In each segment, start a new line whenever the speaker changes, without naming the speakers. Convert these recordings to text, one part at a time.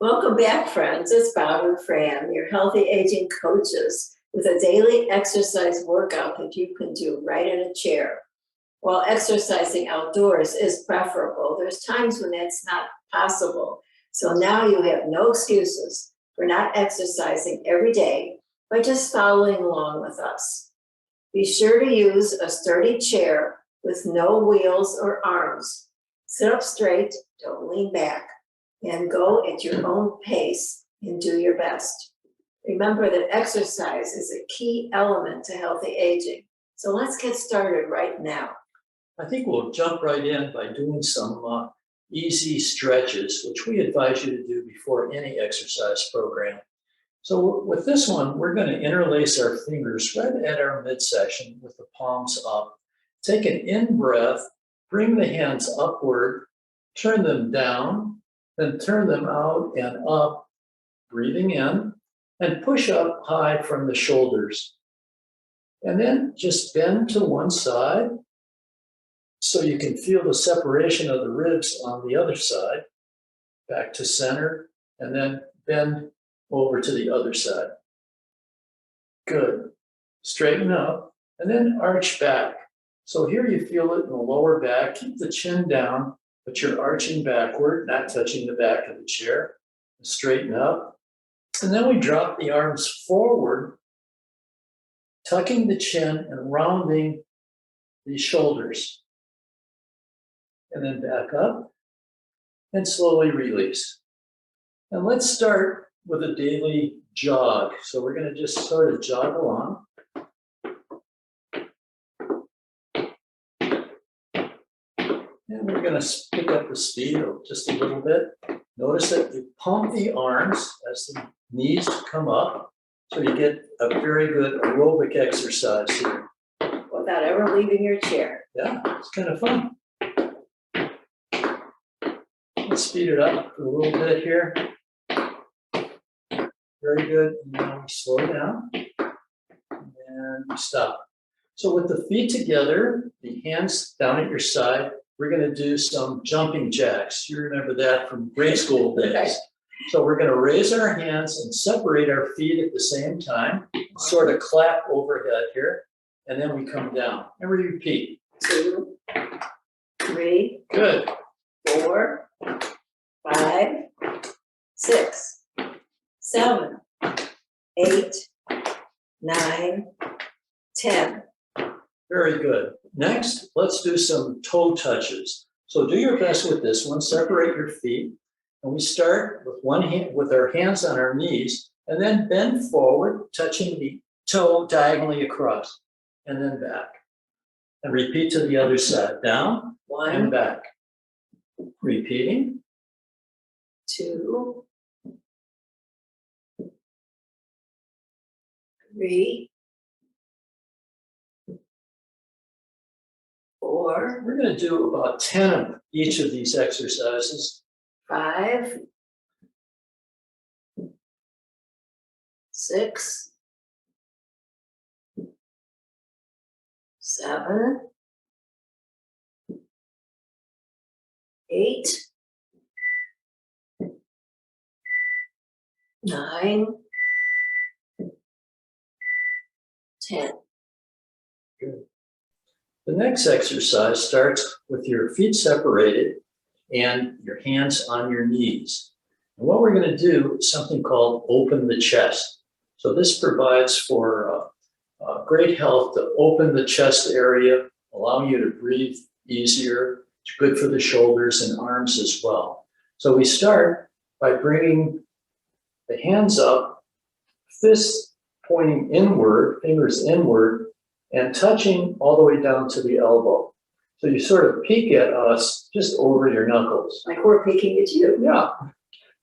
Welcome back, friends. It's Bob and Fran, your healthy aging coaches, with a daily exercise workout that you can do right in a chair. While exercising outdoors is preferable, there's times when that's not possible. So now you have no excuses for not exercising every day by just following along with us. Be sure to use a sturdy chair with no wheels or arms. Sit up straight, don't lean back, and go at your own pace and do your best. Remember that exercise is a key element to healthy aging. So let's get started right now.
I think we'll jump right in by doing some easy stretches, which we advise you to do before any exercise program. So with this one, we're going to interlace our fingers right at our midsection with the palms up. Take an in breath, bring the hands upward, turn them down, then turn them out and up, breathing in, and push up high from the shoulders. And then just bend to one side so you can feel the separation of the ribs on the other side. Back to center, and then bend over to the other side. Good. Straighten up, and then arch back. So here you feel it in the lower back. Keep the chin down, but you're arching backward, not touching the back of the chair. Straighten up. And then we drop the arms forward, tucking the chin and rounding the shoulders. And then back up and slowly release. And let's start with a daily jog. So we're going to just sort of jog along. And we're going to pick up the speed just a little bit. Notice that you pump the arms as the knees come up, so you get a very good aerobic exercise here.
Without ever leaving your chair.
Yeah, it's kind of fun. Let's speed it up a little bit here. Very good. And now we slow down and we stop. So with the feet together, the hands down at your side, we're going to do some jumping jacks. You remember that from grade school days.
Right.
So we're going to raise our hands and separate our feet at the same time, sort of clap overhead here, and then we come down. And we repeat.
2, 3,
Good.
4, 5, 6, 7, 8, 9, 10.
Very good. Next, let's do some toe touches. So do your best with this one. Separate your feet. And we start with one hand, with our hands on our knees, and then bend forward, touching the toe diagonally across, and then back. And repeat to the other side. Down
1,
and back. Repeating.
2, 3, 4,
We're going to do about 10 of each of these exercises.
5, 6, 7, 8, 9, 10.
Good. The next exercise starts with your feet separated and your hands on your knees. And what we're going to do is something called open the chest. So this provides for great health to open the chest area, allowing you to breathe easier. It's good for the shoulders and arms as well. So we start by bringing the hands up, fists pointing inward, fingers inward, and touching all the way down to the elbow. So you sort of peek at us just over your knuckles.
Like we're peeking at you.
Yeah.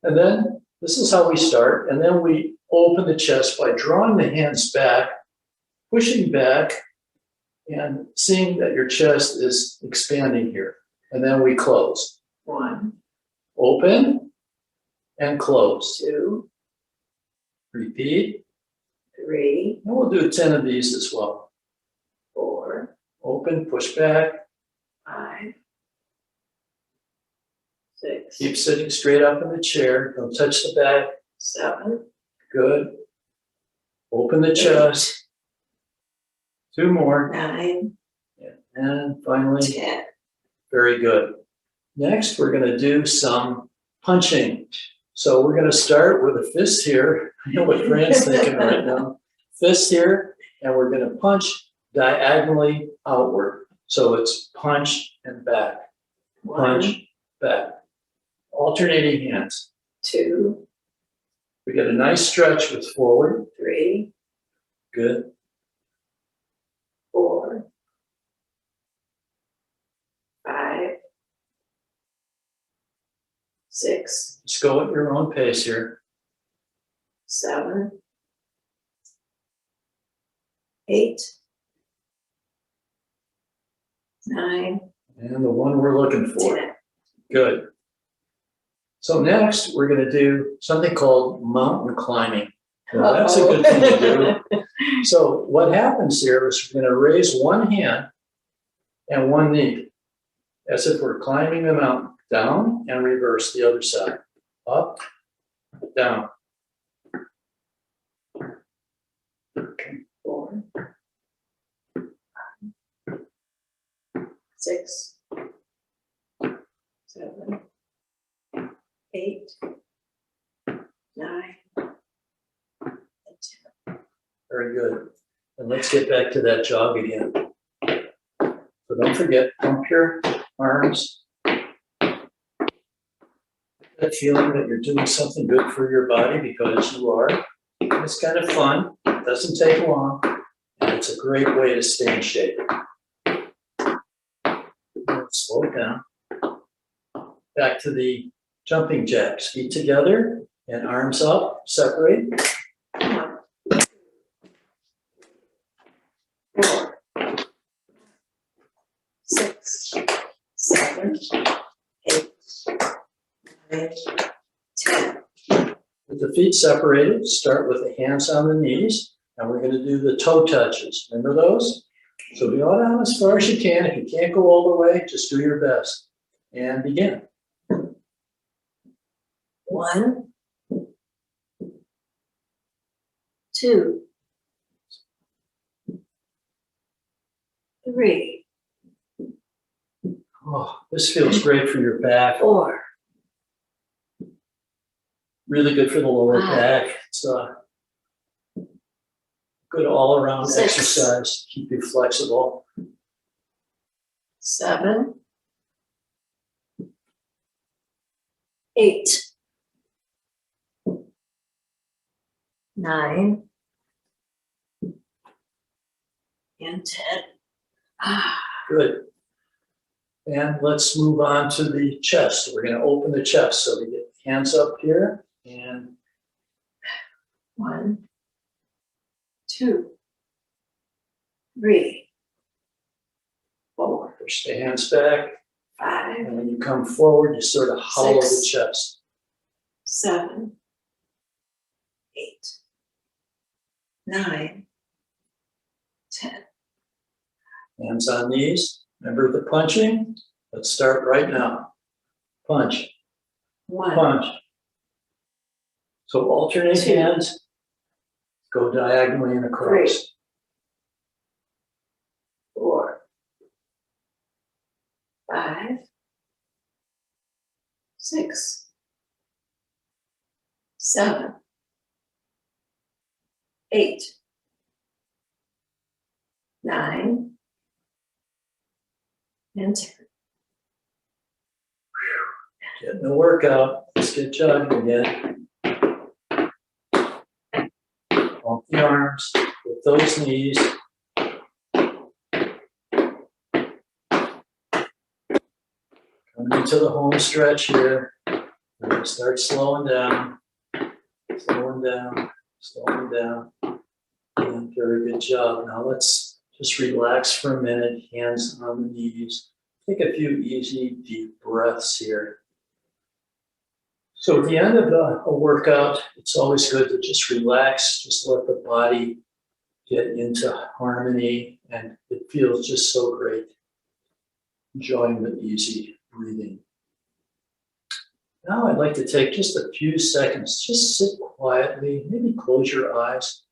And then this is how we start. And then we open the chest by drawing the hands back, pushing back, and seeing that your chest is expanding here. And then we close.
1,
Open and close.
2,
Repeat.
3,
And we'll do 10 of these as well.
4,
Open, push back,
5, 6,
Keep sitting straight up in the chair. Don't touch the back.
7,
Good. Open the chest. 2 more.
9,
And finally,
10.
very good. Next, we're going to do some punching. So we're going to start with a fist here. I know what Fran's thinking right now. Fist here, and we're going to punch diagonally outward. So it's punch and back. Punch,
1,
back. Alternating hands.
2,
We get a nice stretch with forward.
3,
Good.
4, 5, 6,
Just go at your own pace here.
7, 8, 9,
And the one we're looking for.
10.
Good. So next, we're going to do something called mountain climbing. Now, that's a good thing to do. So what happens here is we're going to raise one hand and one knee, as if we're climbing the mountain. Down and reverse the other side. Up, down.
4, 6, 7, 8, 9, and 10.
Very good. And let's get back to that jog again. So don't forget, pump your arms. That feeling that you're doing something good for your body, because you are. It's kind of fun. It doesn't take long. And it's a great way to stay in shape. Slow it down. Back to the jumping jacks. Feet together and arms up, separate.
1, 4, 6, 7, 8, 9, 10.
With the feet separated, start with the hands on the knees, and we're going to do the toe touches. Remember those? So go down as far as you can. If you can't go all the way, just do your best. And begin.
1, 2, 3,
Oh, this feels great for your back.
4,
Really good for the lower
Five.
back. It's a good all-around
6.
exercise to keep you flexible.
7, 8, 9, and 10.
Good. And let's move on to the chest. We're going to open the chest. So we get hands up here and
1, 2, 3, 4,
push the hands back.
5,
And when you come forward, you sort of hollow the
6.
chest.
7, 8, 9, 10.
Hands on knees. Remember the punching? Let's start right now. Punch,
1,
punch. So alternate
2.
hands. Go diagonally and across.
3, 4, 5, 6, 7, 8, 9, and 10.
Getting the workout. Let's get jogging again. Off the arms with those knees. Coming into the home stretch here. We're going to start slowing down, slowing down, slowing down. And very good job. Now let's just relax for a minute, hands on the knees. Take a few easy, deep breaths here. So at the end of a workout, it's always good to just relax, just let the body get into harmony, and it feels just so great. Enjoying the easy breathing. Now I'd like to take just a few seconds, just sit quietly, maybe close your eyes.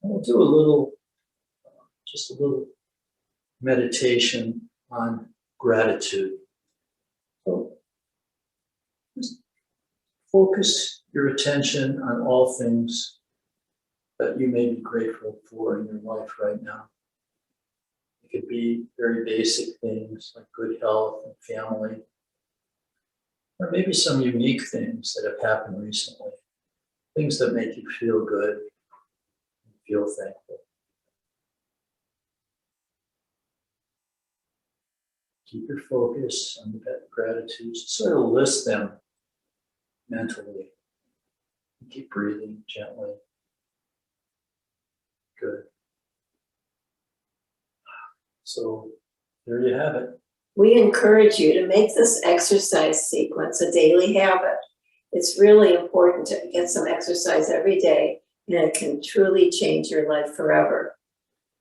And we'll do a little, just a little meditation on gratitude. So just focus your attention on all things that you may be grateful for in your life right now. It could be very basic things like good health and family, or maybe some unique things that have happened recently, things that make you feel good and feel thankful. Keep your focus on that gratitude. Sort of list them mentally. And keep breathing gently. Good. So there you have it.
We encourage you to make this exercise sequence a daily habit. It's really important to get some exercise every day, and it can truly change your life forever.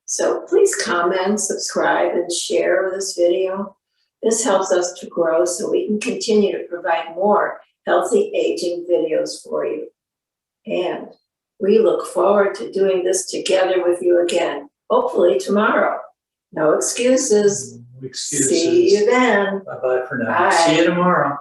So please comment, subscribe, and share this video. This helps us to grow so we can continue to provide more healthy aging videos for you. And we look forward to doing this together with you again, hopefully tomorrow. No excuses.
Excuses.
See you then.
Bye-bye for now.
Bye.
See you tomorrow.